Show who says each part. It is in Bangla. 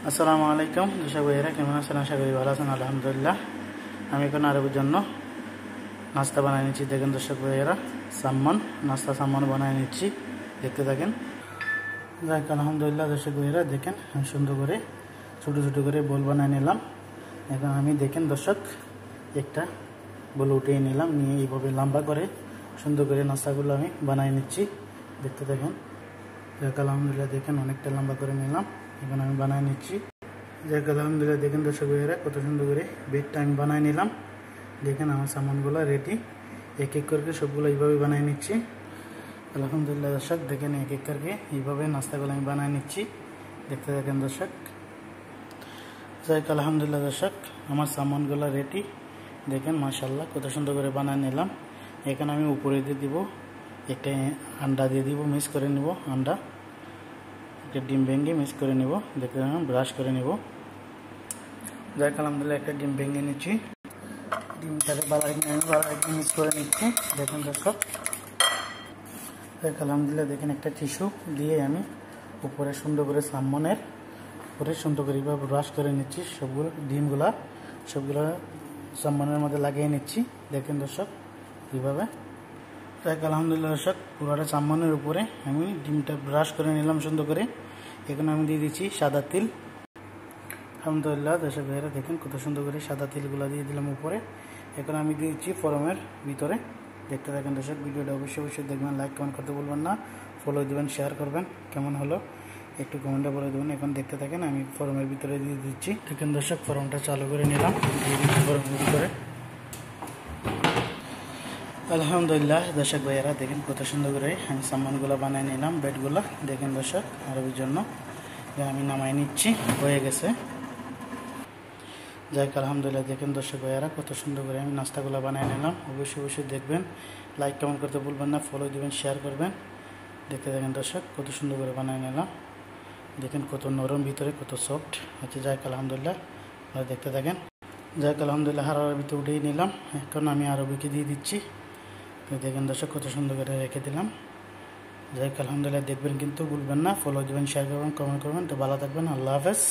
Speaker 1: আসসালামু আলাইকুম দর্শক ভাইয়েরা, কেমন আছেন? আশা করি ভালো আছেন। আলহামদুলিল্লাহ। আমি এখন আরবের জন্য নাস্তা বানিয়ে নিচ্ছি। দেখেন দর্শক ভাইয়েরা, নাস্তা সাম্মান বানিয়ে নিচ্ছি, দেখতে থাকেন। যাক আলহামদুলিল্লাহ দর্শক ভাইয়েরা, দেখেন আমি সুন্দর করে ছোটো ছোটো করে বোল বানিয়ে নিলাম। এখন আমি দেখেন দর্শক, একটা বোল উঠিয়ে নিলাম, নিয়ে এইভাবে লম্বা করে সুন্দর করে নাস্তাগুলো আমি বানিয়ে নিচ্ছি, দেখতে থাকেন। যাক আলহামদুলিল্লাহ, দেখেন অনেকটা লম্বা করে নিলাম, এখন আমি বানিয়ে নিচ্ছি। যাক আলহামদুলিল্লাহ, দেখেন দর্শক ভাইয়েরা কত সুন্দর করে বেডটা আমি বানিয়ে নিলাম। দেখেন আমার সামানগুলো রেডি, এক এক করে সবগুলো এইভাবে বানিয়ে নিচ্ছি। আলহামদুলিল্লাহ দর্শক, দেখেন এক এক করে এইভাবে নাস্তাগুলো আমি বানিয়ে নিচ্ছি, দেখতে থাকেন দর্শক। যাক আলহামদুলিল্লাহ দর্শক, আমার সামানগুলো রেডি, দেখেন মাশাআল্লাহ কত সুন্দর করে বানিয়ে নিলাম। এখানে আমি উপরে দিয়ে দিব একটা আন্ডা দিয়ে দিব, মিক্স করে নিব আন্ডা, একটা ডিম ভেঙে মিক্স করে নিব, দেখতে থাকেন, ব্রাশ করে নিব। যাক আলহামদুলিল্লাহ, একটা ডিম ভেঙে নিচ্ছি, ডিমটাকে বালাইকে মিক্স করে নিচ্ছি, দেখুন দর্শক। যাক আলহামদুলিল্লাহ, দেখেন একটা টিস্যু দিয়ে আমি উপরে সুন্দর করে সামনের উপরে সুন্দর করে এইভাবে ব্রাশ করে নিচ্ছি, সবগুলো সামনের মধ্যে লাগিয়ে নিচ্ছি, দেখেন দর্শক এইভাবে। যাক আলহামদুলিল্লাহ দর্শক, পুরোটা সামনের উপরে আমি ডিমটা ব্রাশ করে নিলাম সুন্দর করে। এখন আমি দিয়ে দিচ্ছি সাদা তিল। আলহামদুলিল্লাহ দর্শক ভাইয়েরা, দেখেন কত সুন্দর করে সাদা তিলগুলো দিয়ে দিলাম উপরে। এখন আমি দিয়ে দিচ্ছি ফরমের ভিতরে, দেখতে থাকেন দর্শক। ভিডিওটা অবশ্যই দেখবেন, লাইক কমেন্ট করতে বলবেন না, ফলো দেবেন, শেয়ার করবেন। কেমন হলো একটু কমেন্টে বলে দেবেন। এখন দেখতে থাকেন, আমি ফরমের ভিতরে দিয়ে দিচ্ছি। দেখেন দর্শক, ফরমটা চালু করে নিলাম, দিয়ে দিচ্ছি ফরমের ভিতরে। আলহামদুলিল্লাহ দর্শক ভাইয়েরা, দেখেন কত সুন্দর করে আমি সামানগুলো বানিয়ে নিলাম, বেডগুলো দেখেন দর্শক আরবের জন্য। আমি নামাই নিচ্ছি, হয়ে গেছে। যাই আলহামদুলিল্লাহ, দেখেন দর্শক ভাইয়েরা কত সুন্দর করে আমি নাস্তাগুলো বানিয়ে নিলাম। অবশ্যই দেখবেন, লাইক কমেন্ট করতে ভুলবেন না, ফলো দেবেন, শেয়ার করবেন। দেখতে দেখেন দর্শক কত সুন্দর করে বানিয়ে নিলাম, দেখেন কত নরম, ভিতরে কত সফট হচ্ছে। যাই আলহামদুলিল্লাহ, দেখতে থাকেন। যাই আলহামদুলিল্লাহ, আরবিতে উঠেই নিলাম। এখন আমি আরবিকে দিয়ে দিচ্ছি, দেখেন দর্শক কত সুন্দর করে রেখে দিলাম। যাই আলহামদুলিল্লাহ, দেখবেন কিন্তু ভুলবেন না, ফলো দেবেন, শেয়ার করবেন, কমেন্ট করবেন। তো ভালো থাকবেন, আল্লাহ হাফেজ।